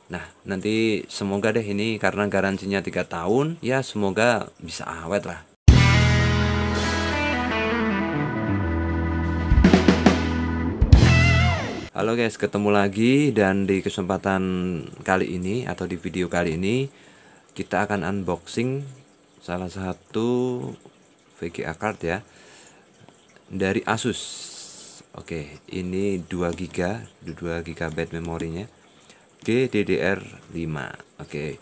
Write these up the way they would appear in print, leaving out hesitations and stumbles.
Nah, nanti semoga deh ini karena garansinya 3 tahun, ya semoga bisa awet lah. Halo guys, ketemu lagi, dan di kesempatan kali ini atau di video kali ini kita akan unboxing salah satu VGA card ya dari Asus. Oke, ini 2 GB memorinya, GDDR5. Oke,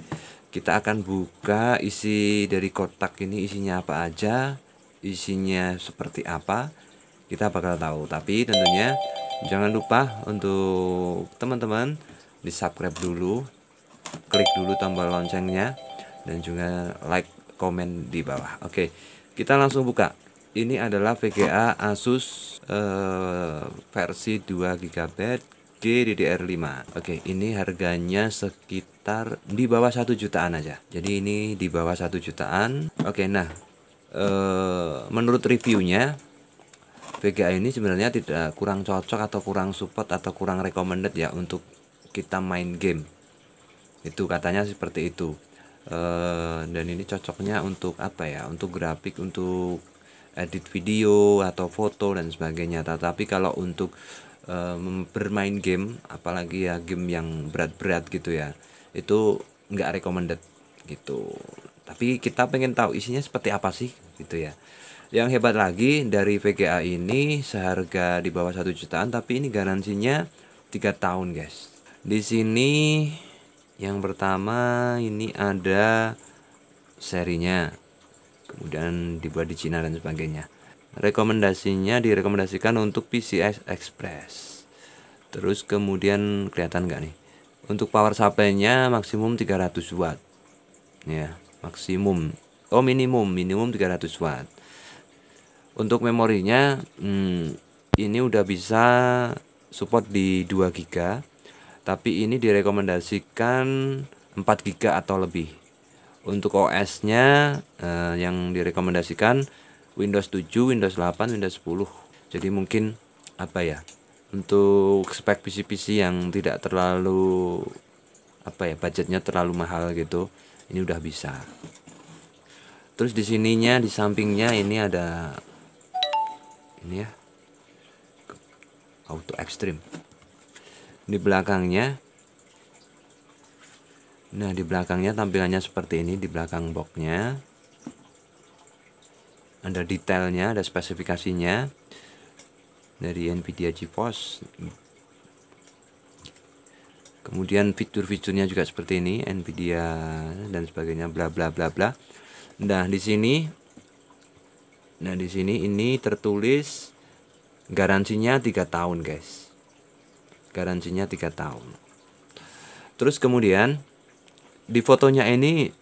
kita akan buka isi dari kotak ini, isinya apa aja, isinya seperti apa, kita bakal tahu. Tapi tentunya jangan lupa untuk teman-teman di subscribe dulu, klik dulu tombol loncengnya, dan juga like, komen di bawah. Oke, kita langsung buka. Ini adalah VGA Asus versi 2 GB GDDR5. Oke, ini harganya sekitar di bawah 1 jutaan aja. Jadi ini di bawah 1 jutaan. Oke, nah menurut reviewnya VGA ini sebenarnya tidak kurang cocok atau kurang support atau kurang recommended ya untuk kita main game. Itu katanya seperti itu. Dan ini cocoknya untuk apa ya? Untuk grafik, untuk edit video atau foto dan sebagainya. Tetapi kalau untuk bermain game, apalagi ya game yang berat-berat gitu ya, itu nggak recommended gitu. Tapi kita pengen tahu isinya seperti apa sih gitu ya. Yang hebat lagi dari VGA ini seharga di bawah 1 jutaan, tapi ini garansinya 3 tahun guys. Di sini yang pertama ini ada serinya, kemudian dibuat di Cina dan sebagainya. Rekomendasinya direkomendasikan untuk PCI Express. Terus kemudian kelihatan nggak nih? Untuk power supply-nya maksimum 300 watt. Ya, maksimum. Oh, minimum 300 watt. Untuk memorinya ini udah bisa support di 2 GB, tapi ini direkomendasikan 4 GB atau lebih. Untuk OS-nya yang direkomendasikan Windows 7, Windows 8, Windows 10. Jadi mungkin apa ya? Untuk spek PC-PC yang tidak terlalu apa ya, budgetnya terlalu mahal gitu, ini udah bisa. Terus di sininya, di sampingnya ini ada ini ya, auto extreme. Di belakangnya, nah di belakangnya tampilannya seperti ini. Di belakang boxnya ada detailnya, ada spesifikasinya dari Nvidia GeForce. Kemudian fitur-fiturnya juga seperti ini, Nvidia dan sebagainya, bla bla bla bla. Nah di sini ini tertulis garansinya 3 tahun guys. Garansinya 3 tahun. Terus kemudian di fotonya ini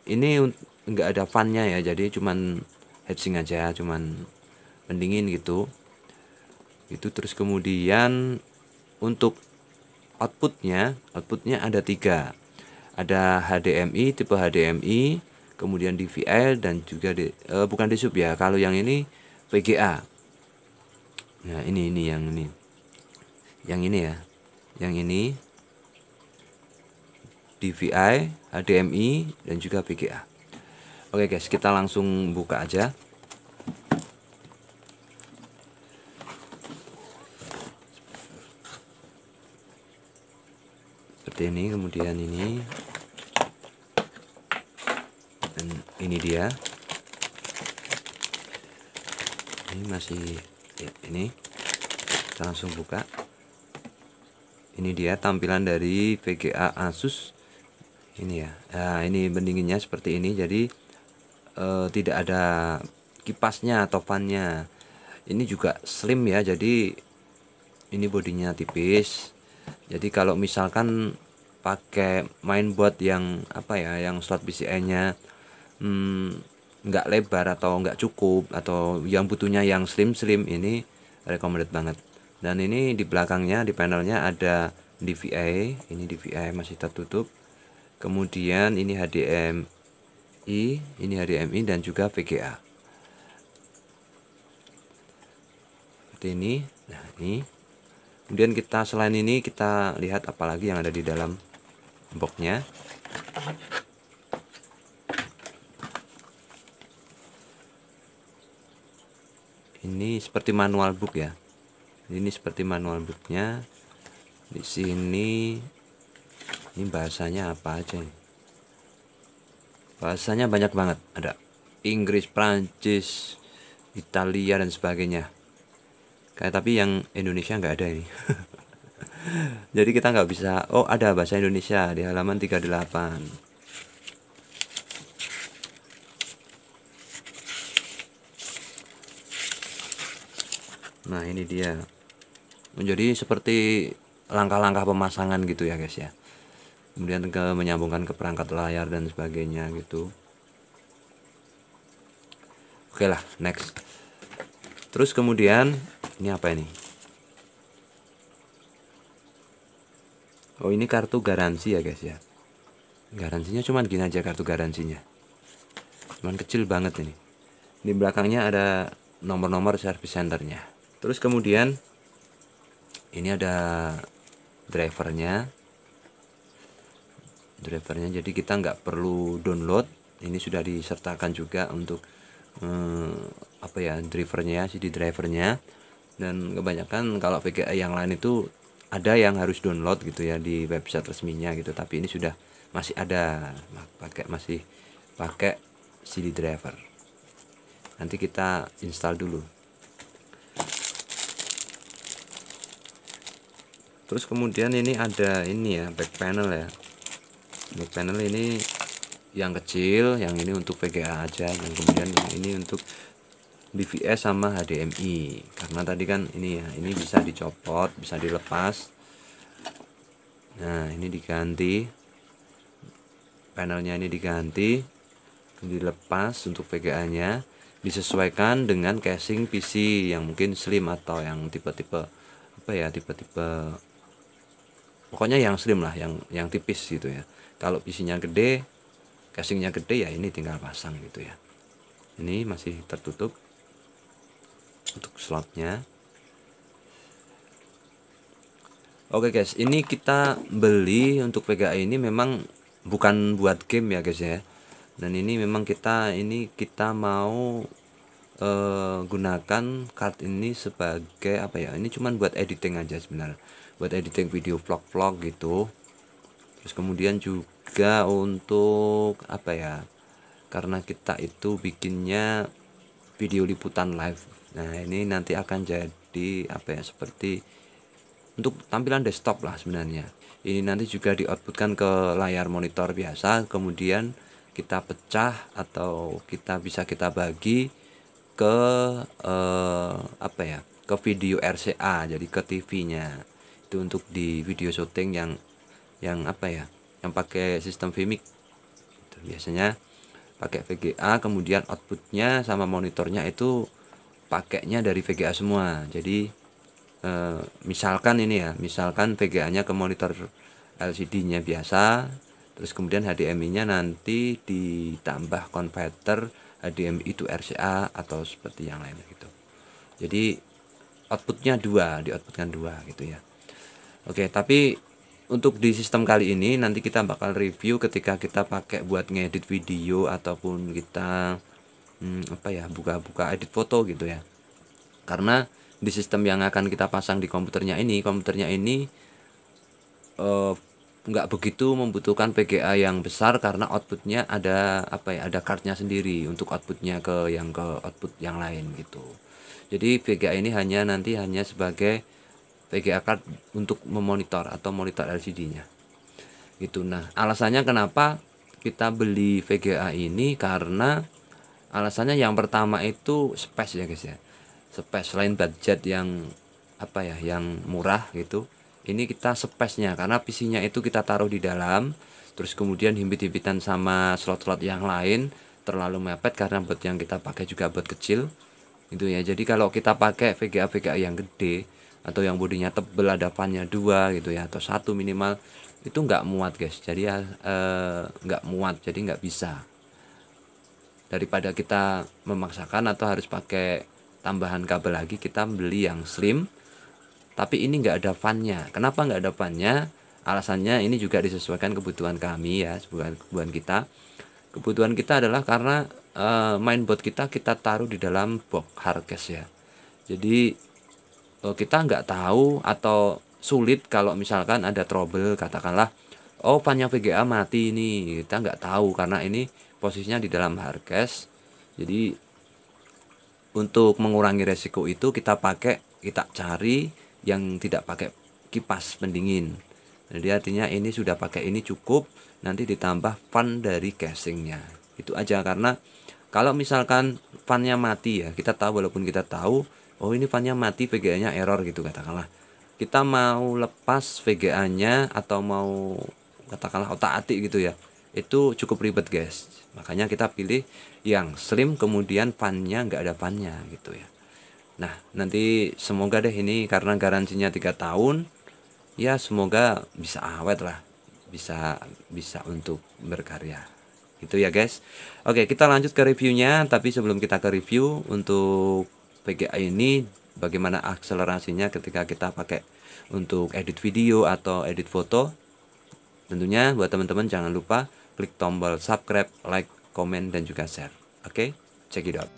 nggak ada fan-nya ya, jadi cuman heatsink aja, cuman pendingin gitu. Terus kemudian untuk outputnya ada 3. Ada HDMI, tipe HDMI, kemudian DVI, dan juga bukan di sub ya. Kalau yang ini VGA. Nah ini yang ini ya, yang ini DVI, HDMI, dan juga VGA. Oke guys, kita langsung buka aja. Seperti ini, kemudian ini, dan ini dia. Ini masih ya, ini kita langsung buka. Ini dia tampilan dari VGA Asus ini ya. Nah ini pendinginnya seperti ini, jadi tidak ada kipasnya atau fannya. Ini juga slim ya, jadi ini bodinya tipis. Jadi kalau misalkan pakai mainboard yang apa ya, yang slot PCI-nya nggak lebar atau nggak cukup, atau yang butuhnya yang slim, ini recommended banget. Dan ini di belakangnya, di panelnya ada DVI. Ini DVI masih tertutup. Kemudian ini HDMI, dan juga VGA. Seperti ini. Nah, ini. Kemudian kita selain ini kita lihat apalagi yang ada di dalam. boxnya. Ini seperti manual book ya. Ini seperti manual booknya. Di sini ini bahasanya apa aja nih? Bahasanya banyak banget. Ada Inggris, Prancis, Italia dan sebagainya. Tapi yang Indonesia nggak ada ini. Jadi kita nggak bisa. Oh, ada bahasa Indonesia di halaman 38. Nah, ini dia. Menjadi seperti langkah-langkah pemasangan gitu ya guys ya. Kemudian menyambungkan ke perangkat layar dan sebagainya gitu. Oke lah, next. Terus kemudian ini apa ini? Oh, ini kartu garansi ya guys ya. Garansinya cuman gini aja kartu garansinya. Cuman kecil banget ini. Di belakangnya ada nomor-nomor service centernya. Terus kemudian ini ada drivernya. Jadi kita nggak perlu download. Ini sudah disertakan juga untuk apa ya, drivernya, CD drivernya. Dan kebanyakan kalau VGA yang lain itu ada yang harus download gitu ya di website resminya gitu. Tapi ini sudah masih ada, masih pakai CD driver. Nanti kita install dulu. Terus kemudian ini ada ini ya, back panel ya. Back panel ini yang kecil, yang ini untuk VGA aja, yang kemudian yang ini untuk DVS sama HDMI. Karena tadi kan ini ya, ini bisa dicopot, bisa dilepas. Nah, ini diganti. Panelnya ini diganti, dilepas untuk VGA-nya, disesuaikan dengan casing PC yang mungkin slim atau yang tipe-tipe apa ya, tipe-tipe pokoknya yang slim lah, yang tipis gitu ya. Kalau PC-nya gede, casingnya gede ya ini tinggal pasang gitu ya. Ini masih tertutup untuk slotnya. Oke guys, ini kita beli untuk VGA ini memang bukan buat game ya guys ya. Dan ini memang kita mau gunakan card ini sebagai apa ya, ini cuman buat editing aja sebenarnya, buat editing video vlog gitu. Terus kemudian juga untuk apa ya, karena kita itu bikinnya video liputan live. Nah, ini nanti akan jadi apa ya, seperti untuk tampilan desktop lah sebenarnya. Ini nanti juga di-outputkan ke layar monitor biasa, kemudian kita pecah atau bisa kita bagi ke apa ya, ke video RCA, jadi ke TV-nya. Itu untuk di video syuting yang apa ya, yang pakai sistem Vmic. Itu biasanya pakai VGA, kemudian outputnya sama monitornya itu pakainya dari VGA semua. Jadi misalkan ini ya, misalkan VGA-nya ke monitor LCD-nya biasa, terus kemudian HDMI-nya nanti ditambah konverter HDMI itu RCA atau seperti yang lain gitu. Jadi outputnya dioutputkan dua gitu ya. Oke, tapi untuk di sistem kali ini nanti kita bakal review ketika kita pakai buat ngedit video ataupun kita apa ya, buka-buka edit foto gitu ya. Karena di sistem yang akan kita pasang di komputernya ini nggak begitu membutuhkan VGA yang besar, karena outputnya ada apa ya, ada cardnya sendiri untuk outputnya ke output yang lain gitu. Jadi VGA ini hanya sebagai VGA card untuk memonitor atau monitor LCD-nya gitu. Nah, alasannya kenapa kita beli VGA ini, karena alasannya yang pertama itu space ya guys ya. Space, selain budget yang apa ya, yang murah gitu, ini kita space-nya, karena PC-nya itu kita taruh di dalam, terus kemudian himpit-himpitan sama slot-slot yang lain terlalu mepet, karena buat yang kita pakai juga buat kecil gitu ya. Jadi kalau kita pakai VGA yang gede atau yang bodinya tebel, ada fan-nya 2 gitu ya, atau 1 minimal, itu nggak muat guys. Jadi ya nggak muat, jadi nggak bisa. Daripada kita memaksakan atau harus pakai tambahan kabel lagi, kita beli yang slim tapi ini nggak ada fan-nya. Kenapa nggak ada fan-nya? Alasannya ini juga disesuaikan kebutuhan kami ya, bukan kebutuhan kita. Kebutuhan kita adalah karena mainboard kita taruh di dalam box hardcase ya. Jadi kita nggak tahu atau sulit kalau misalkan ada trouble, katakanlah oh fan-nya VGA mati ini, kita nggak tahu karena ini posisinya di dalam hardcase. Jadi untuk mengurangi resiko itu kita cari yang tidak pakai kipas pendingin. Jadi artinya ini sudah pakai ini cukup, nanti ditambah fan dari casingnya. Itu aja, karena kalau misalkan fan-nya mati ya, kita tahu, walaupun kita tahu oh ini fan-nya mati, VGA-nya error gitu katakanlah. Kita mau lepas VGA-nya atau mau katakanlah otak-atik gitu ya, itu cukup ribet guys. Makanya kita pilih yang slim, kemudian fan-nya nggak ada fan-nya gitu ya. Nah nanti semoga deh ini, karena garansinya 3 tahun ya, semoga bisa awet lah, bisa untuk berkarya gitu ya guys. Oke, kita lanjut ke reviewnya. Tapi sebelum kita ke review untuk VGA ini, bagaimana akselerasinya ketika kita pakai untuk edit video atau edit foto, tentunya buat teman-teman jangan lupa klik tombol subscribe, like, komen, dan juga share. Oke, check it out.